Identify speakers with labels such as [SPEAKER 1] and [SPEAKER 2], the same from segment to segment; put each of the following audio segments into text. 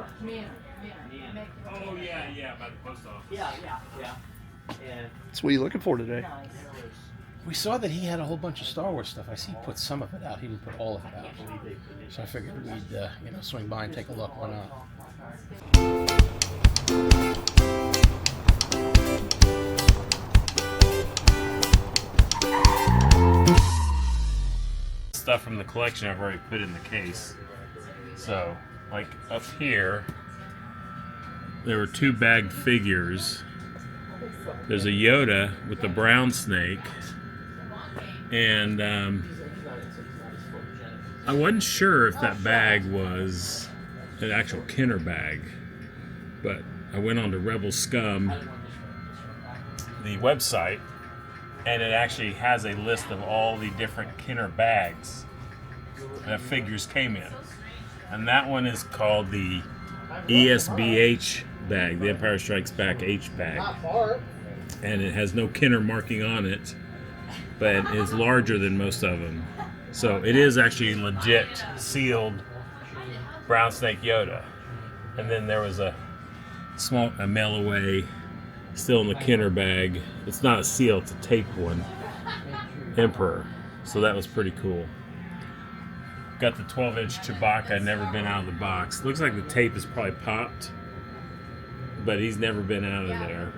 [SPEAKER 1] Oh yeah, by the post office.
[SPEAKER 2] Yeah. And
[SPEAKER 3] So what are you looking for today?
[SPEAKER 4] We saw that he had a whole bunch of Star Wars stuff. I see he put some of it out. He didn't put all of it out. So I figured we'd, swing by and take a look. Why not?
[SPEAKER 1] Stuff from the collection I've already put in the case. So, like up here, there were 2 bagged figures. There's a Yoda with the brown snake, and I wasn't sure if that bag was an actual Kenner bag, but I went on to Rebel Scum, the website, and it actually has a list of all the different Kenner bags that figures came in. And that one is called the ESBH bag, the Empire Strikes Back H bag. And it has no Kenner marking on it, but it's larger than most of them. So it is actually legit sealed brown snake Yoda. And then there was a mail away still in the Kenner bag. It's not a seal, it's a taped one. Emperor. So that was pretty cool. Got the 12-inch Chewbacca, never been out of the box. Looks like the tape is probably popped, but he's never been out of there.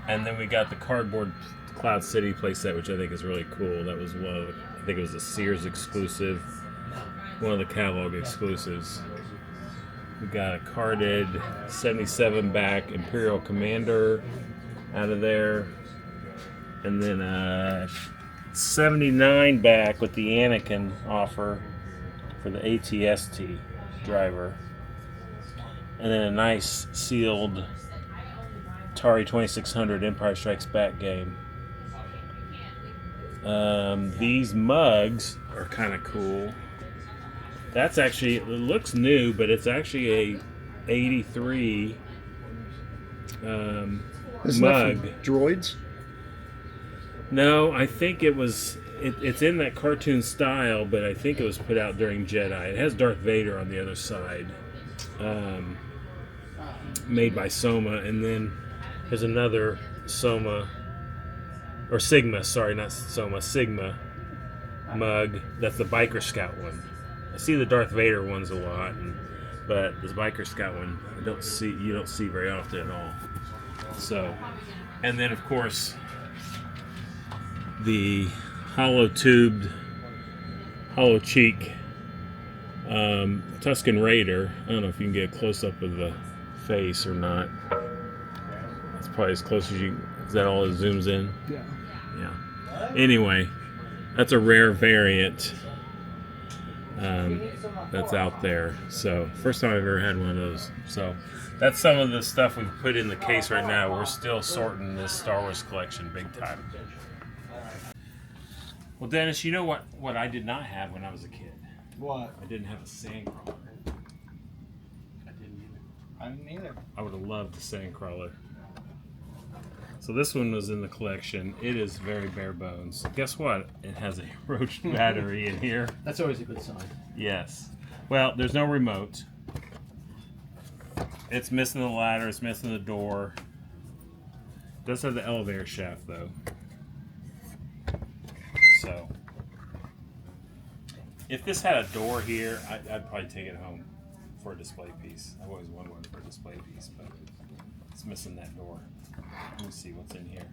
[SPEAKER 1] And then we got the cardboard Cloud City playset, which I think is really cool. That was one of the, I think it was a Sears exclusive, one of the catalog exclusives. We got a carded 77 back Imperial Commander out of there. And then a 79 back with the Anakin offer for the ATST driver. And then a nice sealed Atari 2600 Empire Strikes Back game. These mugs are kind of cool. That's actually, it looks new, but it's actually a 83 mug.
[SPEAKER 3] Droids?
[SPEAKER 1] No, I think it was, it's in that cartoon style, but I think it was put out during Jedi. It has Darth Vader on the other side. Made by Soma, and then there's another Sigma mug. That's the Biker Scout one. I see the Darth Vader ones a lot, but this Biker Scout one you don't see very often at all. So, and then of course the hollow cheek Tusken Raider. I don't know if you can get a close up of the face or not. That's probably as close as you. Is that all it zooms in?
[SPEAKER 3] Yeah.
[SPEAKER 1] Anyway, that's a rare variant that's out there. So first time I've ever had one of those. So that's some of the stuff we've put in the case right now. We're still sorting this Star Wars collection big time. Well, Dennis, you know what I did not have when I was a kid?
[SPEAKER 4] What?
[SPEAKER 1] I didn't have a Sandcrawler.
[SPEAKER 4] I didn't either.
[SPEAKER 1] I would have loved the Sandcrawler. So this one was in the collection. It is very bare bones. Guess what? It has a roached battery in here.
[SPEAKER 4] That's always a good sign.
[SPEAKER 1] Yes. Well, there's no remote. It's missing the ladder. It's missing the door. It does have the elevator shaft, though. So, if this had a door here, I'd probably take it home for a display piece. I've always wanted one for a display piece, but it's missing that door. Let me see what's in here.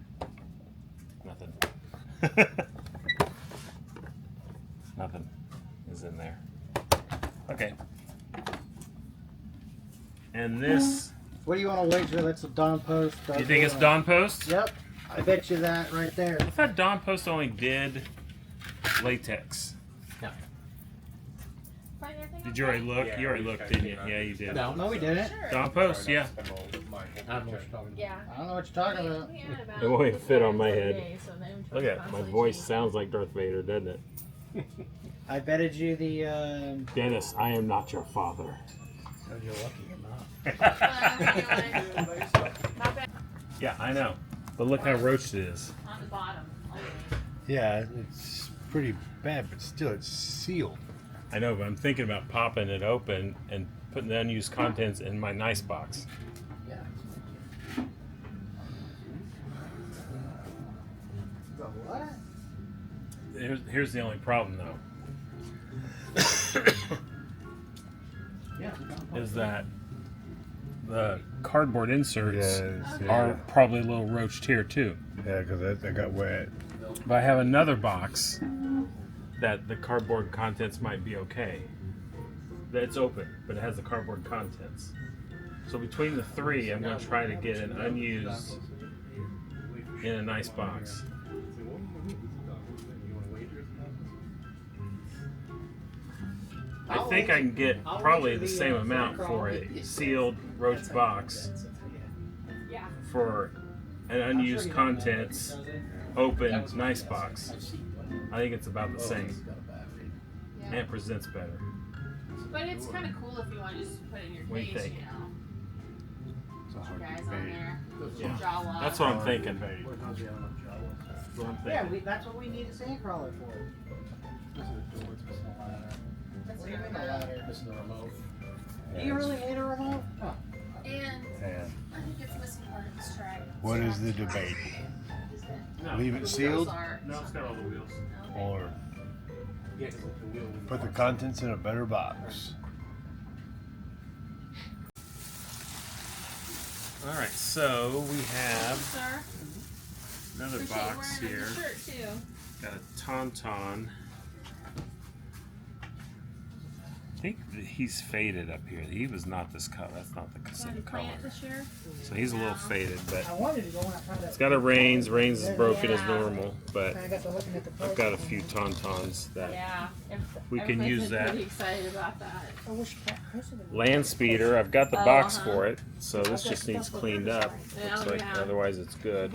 [SPEAKER 1] Nothing. Nothing is in there. Okay. And this...
[SPEAKER 2] What do you want to wager? That's a Dawn Post.
[SPEAKER 1] You think it's Dawn Post?
[SPEAKER 2] Yep. I bet you that right there.
[SPEAKER 1] I thought Dawn Post only did latex.
[SPEAKER 4] No.
[SPEAKER 1] Did you already look? You already looked, didn't you? Yeah, you did.
[SPEAKER 2] No, we didn't.
[SPEAKER 1] Dawn Post, yeah.
[SPEAKER 4] I don't know what you're talking about.
[SPEAKER 5] Yeah.
[SPEAKER 2] I don't know what you're talking about.
[SPEAKER 1] It won't even fit on my head. Look at it. My voice sounds like Darth Vader, doesn't it?
[SPEAKER 2] I betted you the.
[SPEAKER 1] Dennis, I am not your father.
[SPEAKER 4] Oh, you're lucky you're not.
[SPEAKER 1] Yeah, I know. But look how roached it is.
[SPEAKER 5] On the bottom.
[SPEAKER 4] Yeah, it's pretty bad, but still, it's sealed.
[SPEAKER 1] I know, but I'm thinking about popping it open and putting the unused contents in my nice box.
[SPEAKER 4] Yeah.
[SPEAKER 2] What?
[SPEAKER 1] Here's the only problem though. Is that the cardboard inserts are probably a little roached here too.
[SPEAKER 3] Yeah, because they got wet.
[SPEAKER 1] But I have another box that the cardboard contents might be okay. That's open, but it has the cardboard contents. So between the three, I'm going to try to get an unused in a nice box. I think I can get probably the same amount for a sealed roach box for an unused contents open nice box. I think it's about the same and it presents better.
[SPEAKER 5] But it's kind of cool if you want to just put it in your
[SPEAKER 1] What do you
[SPEAKER 5] face,
[SPEAKER 1] think?
[SPEAKER 5] you know. Guys on
[SPEAKER 3] debate.
[SPEAKER 5] there.
[SPEAKER 1] Yeah.
[SPEAKER 5] Jaw lock.
[SPEAKER 1] That's what I'm thinking.
[SPEAKER 2] Yeah, that's what we need a Sandcrawler for. What do you mean a ladder?
[SPEAKER 4] Missing the remote.
[SPEAKER 2] Do you really need a remote?
[SPEAKER 5] And
[SPEAKER 3] And
[SPEAKER 5] I think it's missing part of this track.
[SPEAKER 3] what is the debate?
[SPEAKER 1] No,
[SPEAKER 3] Leave it sealed
[SPEAKER 1] no, it's got all the wheels.
[SPEAKER 3] or put the contents in a better box?
[SPEAKER 1] All right, so we have
[SPEAKER 5] Sir,
[SPEAKER 1] another
[SPEAKER 5] appreciate you
[SPEAKER 1] box
[SPEAKER 5] wearing
[SPEAKER 1] here.
[SPEAKER 5] the shirt too.
[SPEAKER 1] Got a tauntaun. I think that he's faded up here. He was not this color. That's not the same color.
[SPEAKER 5] Plant this year.
[SPEAKER 1] So he's a little faded, but
[SPEAKER 2] I wanted to go and I found
[SPEAKER 1] it's got a Reigns. Reigns is broken as
[SPEAKER 5] Yeah.
[SPEAKER 1] normal, but
[SPEAKER 2] I got to looking at the
[SPEAKER 1] I've got a few tauntauns that
[SPEAKER 5] Yeah.
[SPEAKER 1] We can
[SPEAKER 5] Everybody's
[SPEAKER 1] use
[SPEAKER 5] been
[SPEAKER 1] that.
[SPEAKER 5] Pretty excited about that.
[SPEAKER 2] I wish
[SPEAKER 1] land speeder. I've got the box
[SPEAKER 5] Uh-huh.
[SPEAKER 1] for it, so this just needs cleaned up.
[SPEAKER 5] Yeah,
[SPEAKER 1] Looks like
[SPEAKER 5] yeah.
[SPEAKER 1] otherwise it's good.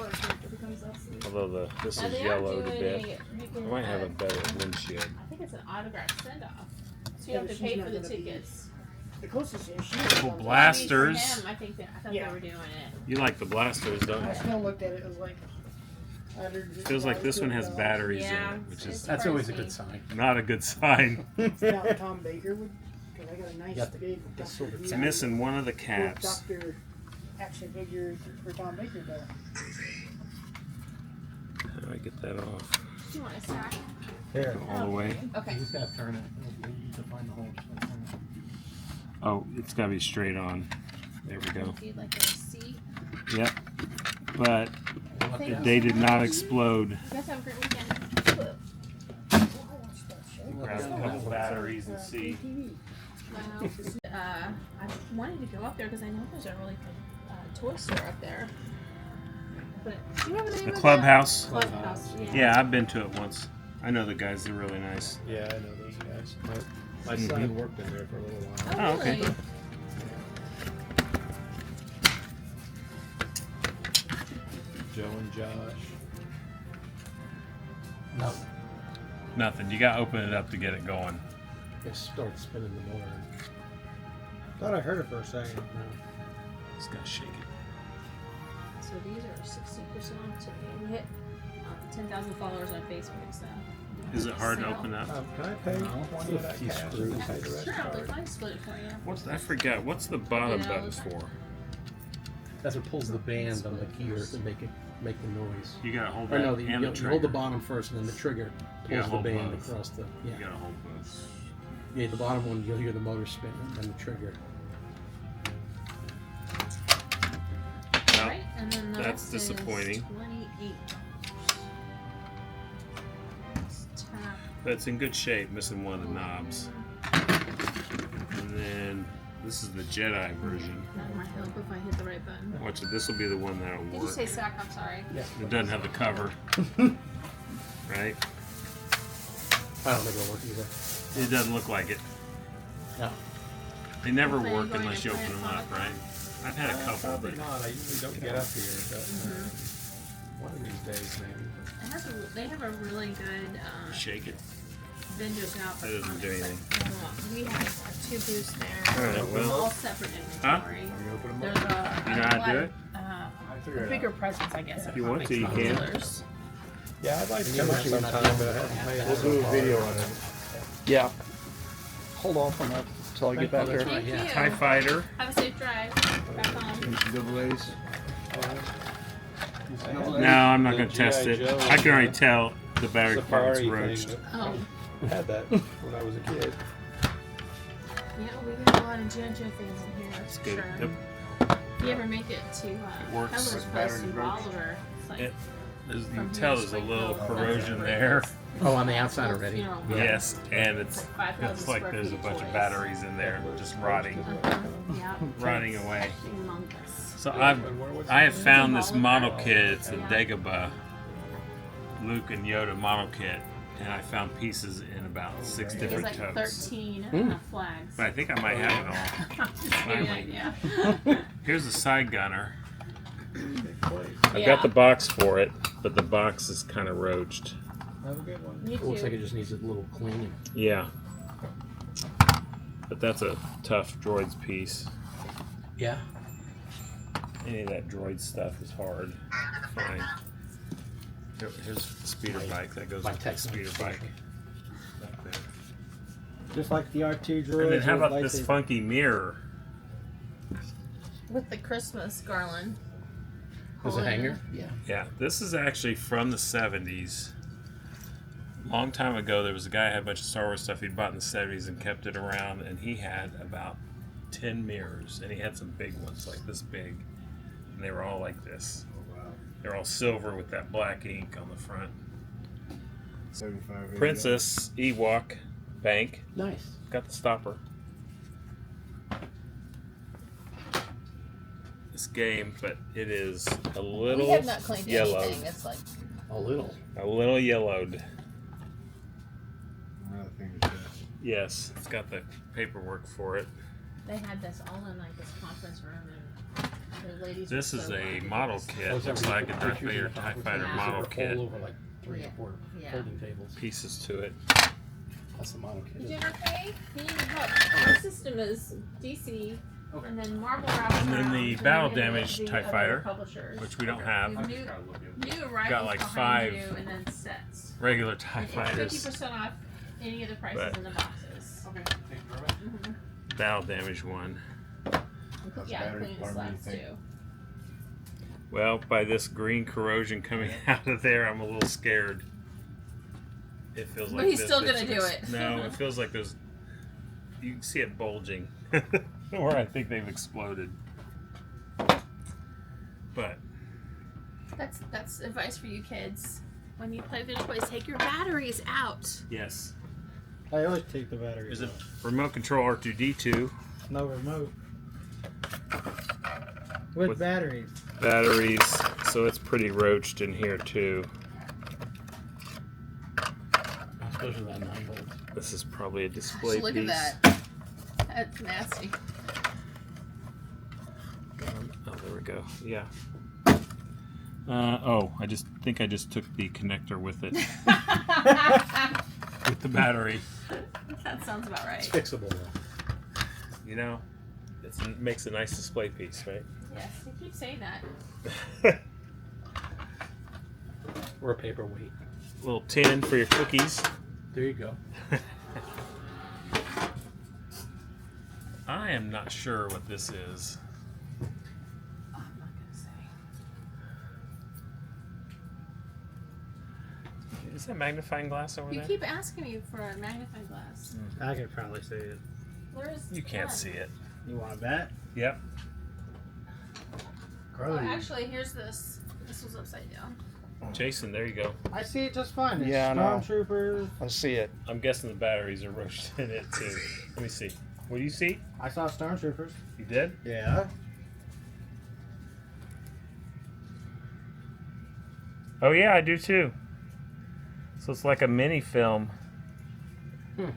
[SPEAKER 1] Although this
[SPEAKER 5] Now
[SPEAKER 1] is
[SPEAKER 5] they are
[SPEAKER 1] yellowed a
[SPEAKER 5] doing
[SPEAKER 1] bit.
[SPEAKER 5] you
[SPEAKER 1] I
[SPEAKER 5] can,
[SPEAKER 1] might have a better windshield.
[SPEAKER 5] I think it's an autograph send off. So you
[SPEAKER 2] Yeah,
[SPEAKER 5] have
[SPEAKER 2] but
[SPEAKER 5] to
[SPEAKER 2] she's
[SPEAKER 5] pay
[SPEAKER 2] not
[SPEAKER 5] for the
[SPEAKER 2] gonna be-
[SPEAKER 5] tickets.
[SPEAKER 2] The closest is she.
[SPEAKER 1] Couple blasters.
[SPEAKER 5] For him, I think I thought
[SPEAKER 2] Yeah.
[SPEAKER 5] they were doing it.
[SPEAKER 1] You like the blasters, don't
[SPEAKER 2] I
[SPEAKER 1] you?
[SPEAKER 2] still looked at it. It was like.
[SPEAKER 1] Feels like this one has batteries
[SPEAKER 5] Yeah,
[SPEAKER 1] in it, which is
[SPEAKER 4] That's always a
[SPEAKER 5] pricey.
[SPEAKER 4] good sign.
[SPEAKER 1] not a good sign.
[SPEAKER 2] It's not Tom Baker would, because I got a nice
[SPEAKER 4] got the-
[SPEAKER 2] big.
[SPEAKER 4] the sort of-
[SPEAKER 1] It's missing one of the
[SPEAKER 2] Big
[SPEAKER 1] caps.
[SPEAKER 2] Doctor action figure for Tom Baker, though.
[SPEAKER 1] How do I get that off?
[SPEAKER 5] Do you want a sack?
[SPEAKER 3] Here.
[SPEAKER 1] All the way?
[SPEAKER 5] Okay.
[SPEAKER 4] You just gotta turn it. You to find the hole. Just gotta turn it.
[SPEAKER 1] Oh, it's got to be straight on. There we go.
[SPEAKER 5] Do you like a C?
[SPEAKER 1] Yep. But they did not explode.
[SPEAKER 5] You guys have a great weekend.
[SPEAKER 1] Grab a couple batteries and see.
[SPEAKER 5] I wanted to go up there because I know there's a really good toy store up there. But do you remember the name
[SPEAKER 1] The
[SPEAKER 5] of
[SPEAKER 1] clubhouse?
[SPEAKER 5] that? Clubhouse.
[SPEAKER 1] Yeah, I've been to it once. I know the guys. They're really nice.
[SPEAKER 3] Yeah, I know those guys. My son worked in there for a little while.
[SPEAKER 5] Oh,
[SPEAKER 1] Oh, okay.
[SPEAKER 5] really?
[SPEAKER 3] Joe and Josh.
[SPEAKER 4] No.
[SPEAKER 1] Nothing. You got to open it up to get it going.
[SPEAKER 4] Just start spinning the motor.
[SPEAKER 2] Thought I heard it for a second.
[SPEAKER 1] Just got to shake it.
[SPEAKER 5] So these are 60% off today. We hit 10,000 followers on Facebook, so.
[SPEAKER 1] Is it hard to open up?
[SPEAKER 3] Can I pay 20 of that
[SPEAKER 4] Few
[SPEAKER 3] cash?
[SPEAKER 4] screws.
[SPEAKER 3] and pay the rest
[SPEAKER 5] Sure, I'll
[SPEAKER 3] card?
[SPEAKER 5] I split it for you.
[SPEAKER 1] I forgot. What's the bottom
[SPEAKER 5] You know,
[SPEAKER 1] button for?
[SPEAKER 4] That's what pulls the band on the keyer to make the noise.
[SPEAKER 1] You got to hold
[SPEAKER 4] Or
[SPEAKER 1] that
[SPEAKER 4] no,
[SPEAKER 1] and
[SPEAKER 4] you
[SPEAKER 1] the
[SPEAKER 4] hold
[SPEAKER 1] trigger.
[SPEAKER 4] the bottom first, and then the trigger
[SPEAKER 1] You gotta
[SPEAKER 4] pulls the
[SPEAKER 1] hold
[SPEAKER 4] band
[SPEAKER 1] both.
[SPEAKER 4] across the.
[SPEAKER 1] You
[SPEAKER 4] Yeah.
[SPEAKER 1] got to hold both.
[SPEAKER 4] Yeah, the bottom one you'll hear the motor spin, and then the trigger.
[SPEAKER 1] Well,
[SPEAKER 5] Right, and then the
[SPEAKER 1] that's
[SPEAKER 5] rest is
[SPEAKER 1] disappointing.
[SPEAKER 5] 28. Tap.
[SPEAKER 1] but it's in good shape, missing one of the knobs. And then this is the Jedi version.
[SPEAKER 5] That might help if I hit the right button.
[SPEAKER 1] Watch it. This will be the one that'll
[SPEAKER 5] Did you
[SPEAKER 1] work.
[SPEAKER 5] say sack? I'm sorry.
[SPEAKER 1] It doesn't have the cover, right?
[SPEAKER 4] I don't think it'll work either.
[SPEAKER 1] It doesn't look like it.
[SPEAKER 4] No.
[SPEAKER 1] They never
[SPEAKER 5] Hopefully
[SPEAKER 1] work
[SPEAKER 5] you're going
[SPEAKER 1] unless
[SPEAKER 5] to
[SPEAKER 1] you
[SPEAKER 5] play
[SPEAKER 1] open
[SPEAKER 5] it
[SPEAKER 1] them up, right? I've had a couple,
[SPEAKER 3] Probably
[SPEAKER 1] but
[SPEAKER 3] not. I usually don't get up here, but one of these days maybe.
[SPEAKER 5] They have a really good
[SPEAKER 1] shake it.
[SPEAKER 5] vendors now for
[SPEAKER 1] That doesn't do
[SPEAKER 5] comics,
[SPEAKER 1] anything.
[SPEAKER 5] like, we have two booths there.
[SPEAKER 1] Alright, well.
[SPEAKER 5] All separate
[SPEAKER 1] Huh?
[SPEAKER 5] inventory.
[SPEAKER 3] Are you open them
[SPEAKER 5] There's
[SPEAKER 3] up?
[SPEAKER 5] a
[SPEAKER 1] You know how to do it?
[SPEAKER 3] Figure it out.
[SPEAKER 5] bigger presence, I guess.
[SPEAKER 1] If you want to, you can.
[SPEAKER 5] Dealers.
[SPEAKER 3] Yeah, I'd like to
[SPEAKER 4] Yeah,
[SPEAKER 3] come
[SPEAKER 4] we're
[SPEAKER 3] sometime,
[SPEAKER 4] not-
[SPEAKER 3] but I haven't played
[SPEAKER 6] We'll
[SPEAKER 3] so
[SPEAKER 6] do a
[SPEAKER 3] far.
[SPEAKER 6] video on it.
[SPEAKER 7] Yeah. Hold off on that
[SPEAKER 6] till I get back there.
[SPEAKER 5] Thank you.
[SPEAKER 1] TIE Fighter.
[SPEAKER 5] Have a safe drive. Back on.
[SPEAKER 6] Double A's.
[SPEAKER 1] No, I'm not going to test it.
[SPEAKER 3] Joe
[SPEAKER 1] I can already tell the battery compartment's
[SPEAKER 3] Safari
[SPEAKER 1] roached.
[SPEAKER 3] thing.
[SPEAKER 5] Oh.
[SPEAKER 3] I had that when I was a kid.
[SPEAKER 5] Yeah, we got a lot of JoJo things in here. That's
[SPEAKER 1] Good.
[SPEAKER 5] sure.
[SPEAKER 1] Yep.
[SPEAKER 5] If you ever make it to
[SPEAKER 1] works
[SPEAKER 5] Keller's
[SPEAKER 1] with
[SPEAKER 5] place
[SPEAKER 6] battery
[SPEAKER 5] in
[SPEAKER 6] roach.
[SPEAKER 5] Bolivar, it's like
[SPEAKER 1] You
[SPEAKER 5] from
[SPEAKER 1] can
[SPEAKER 5] here
[SPEAKER 1] tell
[SPEAKER 5] to
[SPEAKER 1] there's a little
[SPEAKER 5] Springfield,
[SPEAKER 1] corrosion
[SPEAKER 5] that's
[SPEAKER 1] there.
[SPEAKER 5] where
[SPEAKER 4] Oh, on the outside
[SPEAKER 5] it's
[SPEAKER 4] already.
[SPEAKER 5] funeral home.
[SPEAKER 1] Yes, and
[SPEAKER 5] It's
[SPEAKER 1] it's
[SPEAKER 5] like 5,000
[SPEAKER 1] it's like
[SPEAKER 5] square
[SPEAKER 1] there's a
[SPEAKER 5] feet
[SPEAKER 1] bunch of
[SPEAKER 5] twice.
[SPEAKER 1] batteries in there just rotting,
[SPEAKER 5] Yeah.
[SPEAKER 1] rotting away.
[SPEAKER 5] Humongous.
[SPEAKER 1] So I have found this model kit. It's a Dagobah Luke and Yoda model kit, and I found pieces in about 6
[SPEAKER 5] There's
[SPEAKER 1] different
[SPEAKER 5] like
[SPEAKER 1] totes.
[SPEAKER 5] 13 flags.
[SPEAKER 1] But I think I might have it all. Finally.
[SPEAKER 5] Yeah.
[SPEAKER 1] Here's the side gunner. I've
[SPEAKER 5] Yeah.
[SPEAKER 1] got the box for it, but the box is kind of roached.
[SPEAKER 3] Have a good one.
[SPEAKER 5] Me
[SPEAKER 4] It looks
[SPEAKER 5] too.
[SPEAKER 4] like it just needs a little cleaning.
[SPEAKER 1] Yeah. But that's a tough droids piece.
[SPEAKER 4] Yeah.
[SPEAKER 1] Any of that droid stuff is hard. Fine. Here's the speeder bike. That goes
[SPEAKER 4] My
[SPEAKER 1] with the
[SPEAKER 4] Texan
[SPEAKER 1] speeder bike. Back there.
[SPEAKER 2] Just like the R2 droid.
[SPEAKER 1] And then how
[SPEAKER 2] with
[SPEAKER 1] about this
[SPEAKER 2] lightsaber.
[SPEAKER 1] funky mirror?
[SPEAKER 5] With the Christmas garland.
[SPEAKER 4] There's a hanger? Yeah.
[SPEAKER 1] Yeah, this is actually from the 70s. Long time ago, there was a guy who had a bunch of Star Wars stuff he'd bought in the 70s and kept it around, and he had about 10 mirrors, and he had some big ones, like this big, and they were all like this. They're all silver with that black ink on the front.
[SPEAKER 6] 75.
[SPEAKER 1] Princess Ewok Bank.
[SPEAKER 4] Nice.
[SPEAKER 1] Got the stopper. This game, but it is a little
[SPEAKER 5] We have not cleaned
[SPEAKER 1] yellowed.
[SPEAKER 5] anything. It's like
[SPEAKER 4] A little.
[SPEAKER 1] A little yellowed.
[SPEAKER 6] Another thing to say.
[SPEAKER 1] Yes, it's got the paperwork for it.
[SPEAKER 5] they had this all in like this conference room, and the ladies.
[SPEAKER 1] This
[SPEAKER 5] were
[SPEAKER 1] is
[SPEAKER 5] so
[SPEAKER 1] a
[SPEAKER 5] happy.
[SPEAKER 1] model kit.
[SPEAKER 4] Those
[SPEAKER 1] Looks
[SPEAKER 4] are
[SPEAKER 1] like a Darth
[SPEAKER 4] pictures
[SPEAKER 1] Vader
[SPEAKER 4] in the
[SPEAKER 1] TIE
[SPEAKER 4] conference
[SPEAKER 1] Fighter
[SPEAKER 4] room.
[SPEAKER 1] model
[SPEAKER 4] All
[SPEAKER 1] kit.
[SPEAKER 4] over like 3 or 4
[SPEAKER 5] Yeah.
[SPEAKER 4] folding tables.
[SPEAKER 1] Pieces to it.
[SPEAKER 4] That's the model kit.
[SPEAKER 5] You doing okay? You need help. Our system is DC, and then Marvel wraps
[SPEAKER 1] And then
[SPEAKER 5] around,
[SPEAKER 1] the
[SPEAKER 5] and
[SPEAKER 1] battle
[SPEAKER 5] then
[SPEAKER 1] damaged
[SPEAKER 5] the
[SPEAKER 1] TIE
[SPEAKER 5] other
[SPEAKER 1] Fighter,
[SPEAKER 5] publishers.
[SPEAKER 1] which we don't
[SPEAKER 5] You
[SPEAKER 1] have.
[SPEAKER 5] have new arrivals
[SPEAKER 1] Got like
[SPEAKER 5] behind
[SPEAKER 1] 5
[SPEAKER 5] you, and then sets.
[SPEAKER 1] regular TIE
[SPEAKER 5] And
[SPEAKER 1] Fighters.
[SPEAKER 5] 50% off any of the prices
[SPEAKER 1] But-
[SPEAKER 5] in the boxes.
[SPEAKER 3] Okay, thank you very much.
[SPEAKER 5] Mm-hmm.
[SPEAKER 1] Battle damaged one.
[SPEAKER 5] Yeah,
[SPEAKER 6] battery
[SPEAKER 5] including the
[SPEAKER 6] department,
[SPEAKER 5] slats
[SPEAKER 6] you think?
[SPEAKER 5] too.
[SPEAKER 1] Well, by this green corrosion coming out of there, I'm a little scared. It feels
[SPEAKER 5] But
[SPEAKER 1] like
[SPEAKER 5] he's still gonna do it.
[SPEAKER 1] No, it feels like there's. You can see it bulging, or I think they've exploded. But
[SPEAKER 5] That's advice for you kids. When you play video toys, take your batteries out.
[SPEAKER 1] yes,
[SPEAKER 2] I always take the battery.
[SPEAKER 1] there's a remote control R2D2
[SPEAKER 2] No remote. With batteries.
[SPEAKER 1] batteries, so it's pretty roached in here too.
[SPEAKER 4] Especially that 9 volt.
[SPEAKER 1] This is probably a display
[SPEAKER 5] Look
[SPEAKER 1] piece.
[SPEAKER 5] at that. That's nasty.
[SPEAKER 1] Oh, there we go. Yeah. I just think I just took the connector with it, with the battery.
[SPEAKER 5] That sounds about right.
[SPEAKER 4] It's fixable though.
[SPEAKER 1] You know, it makes a nice display piece, right?
[SPEAKER 5] Yes, you keep saying that.
[SPEAKER 4] Or a paperweight.
[SPEAKER 1] Little tin for your cookies.
[SPEAKER 4] There you go.
[SPEAKER 1] I am not sure what this is.
[SPEAKER 5] I'm not gonna say.
[SPEAKER 1] Is that magnifying glass over
[SPEAKER 5] You
[SPEAKER 1] there?
[SPEAKER 5] keep asking me for a magnifying glass.
[SPEAKER 2] I could probably see it.
[SPEAKER 5] Where's
[SPEAKER 1] You can't
[SPEAKER 5] one?
[SPEAKER 1] see it.
[SPEAKER 2] You want to bet?
[SPEAKER 1] Yep.
[SPEAKER 5] Oh, actually, here's this. This was upside down.
[SPEAKER 1] Jason, there you go.
[SPEAKER 2] I see it just fine. It's
[SPEAKER 6] Yeah, I know.
[SPEAKER 2] Stormtroopers.
[SPEAKER 6] I see it.
[SPEAKER 1] I'm guessing the batteries are roached in it too. Let me see. What do you see?
[SPEAKER 2] I saw Stormtroopers.
[SPEAKER 1] You did?
[SPEAKER 2] Yeah.
[SPEAKER 1] Oh yeah, I do too. So it's like a mini film.
[SPEAKER 4] Hmm.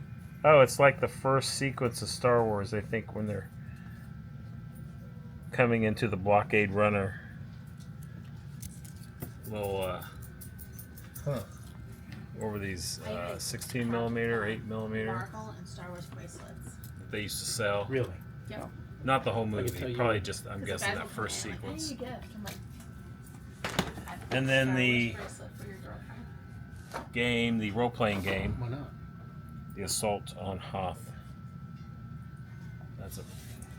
[SPEAKER 1] Oh, it's like the first sequence of Star Wars, I think, when they're coming into the blockade runner. Little, what were these? 16 millimeter, 8 millimeter
[SPEAKER 5] Marvel and Star Wars bracelets.
[SPEAKER 1] that they used to sell.
[SPEAKER 4] Really?
[SPEAKER 5] Yep.
[SPEAKER 1] Not the whole
[SPEAKER 4] can
[SPEAKER 1] movie,
[SPEAKER 4] tell you-
[SPEAKER 1] probably just, I'm
[SPEAKER 5] Because the
[SPEAKER 1] guessing
[SPEAKER 5] guys
[SPEAKER 1] that
[SPEAKER 5] will
[SPEAKER 1] first
[SPEAKER 5] come in, like,
[SPEAKER 1] sequence.
[SPEAKER 5] What do you get? I'm like,
[SPEAKER 1] And then
[SPEAKER 5] Star
[SPEAKER 1] the
[SPEAKER 5] Wars bracelet for your girlfriend.
[SPEAKER 1] game, the role-playing game,
[SPEAKER 4] Why not?
[SPEAKER 1] The Assault on Hoth. That's a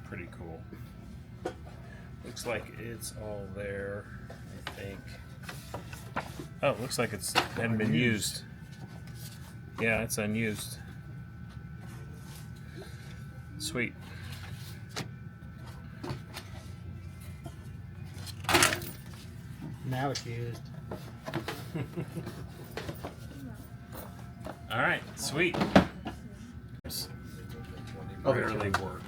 [SPEAKER 1] pretty cool. Looks like it's all there, I think. Oh, it looks like it's hadn't been used. Yeah, it's unused. Sweet.
[SPEAKER 2] Now it's used.
[SPEAKER 1] All right, sweet. Rarely work.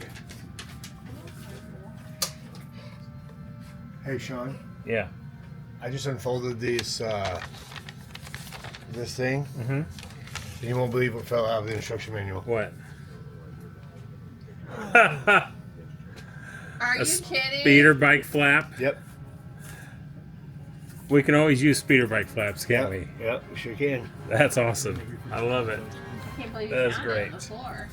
[SPEAKER 6] Hey, Sean.
[SPEAKER 1] Yeah.
[SPEAKER 6] I just unfolded this thing,
[SPEAKER 1] Mm-hmm.
[SPEAKER 6] and you won't believe what fell out of the instruction manual.
[SPEAKER 1] What?
[SPEAKER 5] Are
[SPEAKER 1] A
[SPEAKER 5] you kidding?
[SPEAKER 1] speeder bike flap.
[SPEAKER 6] Yep.
[SPEAKER 1] We can always use speeder bike flaps, can't we?
[SPEAKER 6] Yep, we sure can.
[SPEAKER 1] That's awesome. I love it.
[SPEAKER 5] I can't believe you
[SPEAKER 1] That is
[SPEAKER 5] found
[SPEAKER 1] great.
[SPEAKER 5] it on the floor.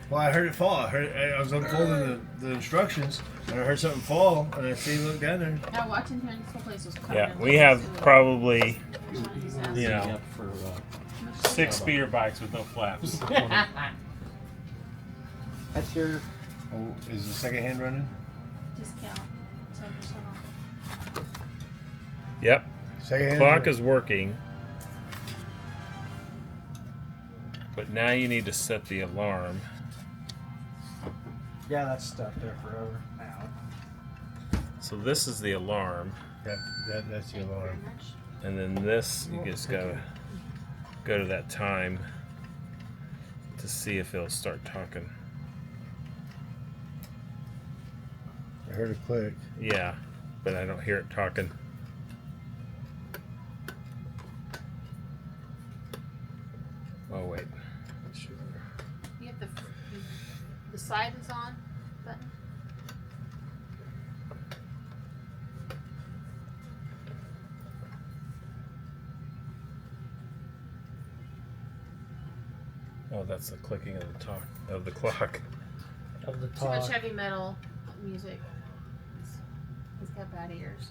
[SPEAKER 6] Well, I heard it fall. I was unfolding the instructions, and I heard something fall, and I see it look down there.
[SPEAKER 5] Now watching here, this whole place was covered
[SPEAKER 1] Yeah,
[SPEAKER 5] in
[SPEAKER 1] we
[SPEAKER 5] leaves.
[SPEAKER 1] have
[SPEAKER 5] It was-
[SPEAKER 1] probably,
[SPEAKER 5] disaster.
[SPEAKER 1] you know,
[SPEAKER 4] Up for,
[SPEAKER 1] 6 speeder bikes with no flaps.
[SPEAKER 2] That's your.
[SPEAKER 6] Oh, is the second hand running?
[SPEAKER 5] Discount 10% off.
[SPEAKER 1] Yep.
[SPEAKER 6] Second hand.
[SPEAKER 1] Clock is working. But now you need to set the alarm.
[SPEAKER 2] Yeah, that's stuck there forever.
[SPEAKER 1] So this is the alarm.
[SPEAKER 6] That's the alarm.
[SPEAKER 1] And then this, you just gotta go to that time to see if it'll start talking.
[SPEAKER 6] I heard it click.
[SPEAKER 1] Yeah, but I don't hear it talking. Oh wait.
[SPEAKER 5] You have the side is on button.
[SPEAKER 1] Oh, that's the clicking of the clock.
[SPEAKER 2] Of the
[SPEAKER 5] Too much
[SPEAKER 2] talk.
[SPEAKER 5] heavy metal music. He's got bad ears.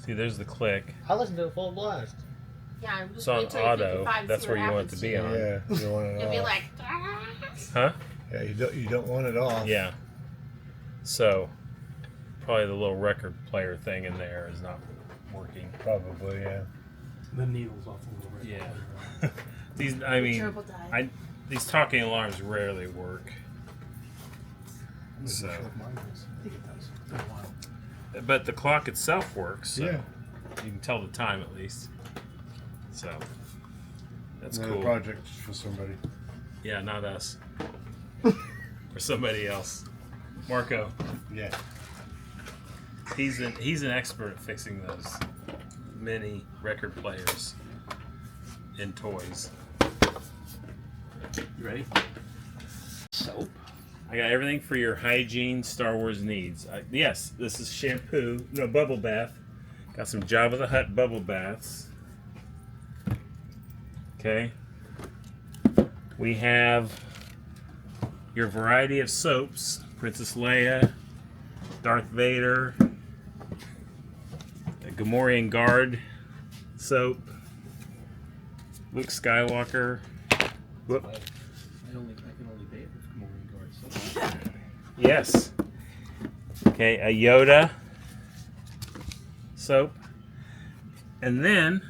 [SPEAKER 1] See, there's the click.
[SPEAKER 2] I listen to it full blast.
[SPEAKER 5] Yeah, I'm just
[SPEAKER 1] It's on
[SPEAKER 5] wait till you're
[SPEAKER 1] auto.
[SPEAKER 5] 55 and
[SPEAKER 1] That's
[SPEAKER 5] see
[SPEAKER 1] where
[SPEAKER 5] what
[SPEAKER 1] you want it
[SPEAKER 5] happens
[SPEAKER 1] to be
[SPEAKER 5] you.
[SPEAKER 1] on.
[SPEAKER 6] Yeah, you don't want it
[SPEAKER 5] You'll be
[SPEAKER 6] off.
[SPEAKER 5] like,
[SPEAKER 1] Huh?
[SPEAKER 6] Yeah, you don't want it off.
[SPEAKER 1] Yeah. So, probably the little record player thing in there is not working.
[SPEAKER 6] Probably, yeah.
[SPEAKER 4] the needle's off a little bit.
[SPEAKER 1] Yeah. These, I mean,
[SPEAKER 5] Gerbil died.
[SPEAKER 1] these talking alarms rarely work. So,
[SPEAKER 4] I think it does. It's been a while.
[SPEAKER 1] but the clock itself works. So
[SPEAKER 6] Yeah.
[SPEAKER 1] You can tell the time at least. So, that's
[SPEAKER 6] Another
[SPEAKER 1] cool.
[SPEAKER 6] project for somebody.
[SPEAKER 1] Yeah, not us. Or somebody else. Marco.
[SPEAKER 6] Yeah.
[SPEAKER 1] He's an expert at fixing those mini record players in toys.
[SPEAKER 4] You ready? Soap.
[SPEAKER 1] I got everything for your hygiene Star Wars needs. Yes, this is shampoo. No, bubble bath. Got some Jabba the Hutt bubble baths. Okay. We have your variety of soaps. Princess Leia, Darth Vader, the Gamorrean Guard soap, Luke Skywalker. Whoop.
[SPEAKER 4] I can only bathe with Gamorrean guards.
[SPEAKER 1] Yes. Okay, a Yoda soap. And then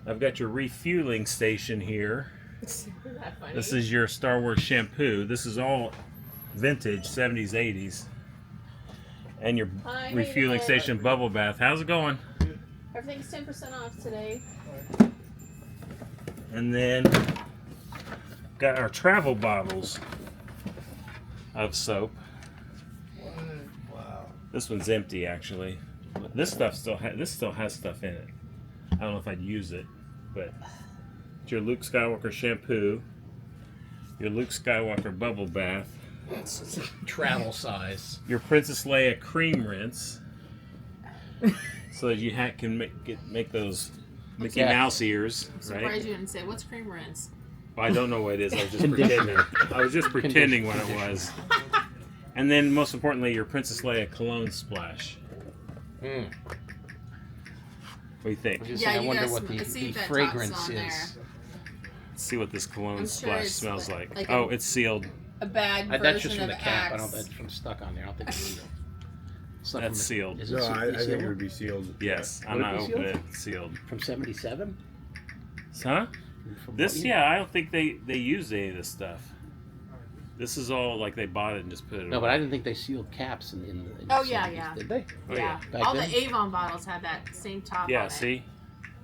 [SPEAKER 1] I've got your refueling station here.
[SPEAKER 5] Isn't that funny?
[SPEAKER 1] This is your Star Wars shampoo. This is all vintage, 70s, 80s. And your
[SPEAKER 5] Hi,
[SPEAKER 1] refueling
[SPEAKER 5] David.
[SPEAKER 1] station bubble bath. How's it going?
[SPEAKER 5] Everything's 10% off today.
[SPEAKER 1] And then got our travel bottles of soap.
[SPEAKER 6] Wow.
[SPEAKER 1] This one's empty actually. This stuff still has stuff in it. I don't know if I'd use it, but it's your Luke Skywalker shampoo, your Luke Skywalker bubble bath,
[SPEAKER 4] It's travel size.
[SPEAKER 1] your Princess Leia cream rinse, so that you can make those Mickey
[SPEAKER 4] Okay.
[SPEAKER 1] Mouse ears,
[SPEAKER 5] I'm surprised
[SPEAKER 1] right?
[SPEAKER 5] you didn't say, what's cream rinse?
[SPEAKER 1] Well, I don't know what it is. I was just
[SPEAKER 4] Conditioner.
[SPEAKER 1] pretending. I was just pretending what it was. And then, most importantly, your Princess Leia cologne splash.
[SPEAKER 4] Mm.
[SPEAKER 1] What do you think?
[SPEAKER 4] I was just
[SPEAKER 5] Yeah,
[SPEAKER 4] saying, I
[SPEAKER 5] you
[SPEAKER 4] wonder
[SPEAKER 5] gotta
[SPEAKER 4] what the
[SPEAKER 5] see if that
[SPEAKER 4] fragrance
[SPEAKER 5] top's on
[SPEAKER 4] is.
[SPEAKER 5] there.
[SPEAKER 1] Let's see what this cologne
[SPEAKER 5] I'm sure
[SPEAKER 1] splash
[SPEAKER 5] it's
[SPEAKER 1] smells like.
[SPEAKER 5] like
[SPEAKER 1] Oh,
[SPEAKER 5] a-
[SPEAKER 1] it's sealed.
[SPEAKER 5] a bag version
[SPEAKER 4] That's just from
[SPEAKER 5] of
[SPEAKER 4] the cap. I
[SPEAKER 5] Axe.
[SPEAKER 4] don't. That's from stuck on there. I don't think it's real. It's not
[SPEAKER 1] That's
[SPEAKER 4] from
[SPEAKER 1] sealed.
[SPEAKER 4] Is it
[SPEAKER 7] No,
[SPEAKER 4] sealed?
[SPEAKER 7] I think
[SPEAKER 4] Sealed?
[SPEAKER 7] it would be sealed.
[SPEAKER 1] Yes, I'm
[SPEAKER 4] Would it
[SPEAKER 1] not
[SPEAKER 4] be
[SPEAKER 1] opening
[SPEAKER 4] sealed?
[SPEAKER 1] it. Sealed.
[SPEAKER 4] From '77.
[SPEAKER 1] Huh?
[SPEAKER 4] From
[SPEAKER 1] This,
[SPEAKER 4] what year?
[SPEAKER 1] yeah, I don't think they use any of this stuff. This is all like they bought it and just put it.
[SPEAKER 4] No,
[SPEAKER 1] away.
[SPEAKER 4] but I didn't think they sealed caps in the
[SPEAKER 5] Oh,
[SPEAKER 4] the
[SPEAKER 5] yeah,
[SPEAKER 4] 70s,
[SPEAKER 5] yeah.
[SPEAKER 4] Did they?
[SPEAKER 1] Oh,
[SPEAKER 5] yeah.
[SPEAKER 4] Back
[SPEAKER 5] All
[SPEAKER 4] then?
[SPEAKER 5] the Avon bottles had that same top
[SPEAKER 1] Yeah,
[SPEAKER 5] on it.
[SPEAKER 1] see.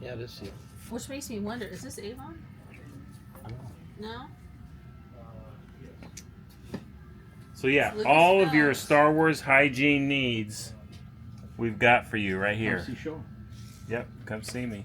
[SPEAKER 4] Yeah, it is sealed.
[SPEAKER 5] Which makes me wonder, is this Avon?
[SPEAKER 4] I don't know.
[SPEAKER 5] No?
[SPEAKER 1] So yeah,
[SPEAKER 5] Look at
[SPEAKER 1] all
[SPEAKER 5] this
[SPEAKER 1] of your
[SPEAKER 5] nose.
[SPEAKER 1] Star Wars hygiene needs, we've got for you right here.
[SPEAKER 4] Come see show.
[SPEAKER 1] Yep, come see me.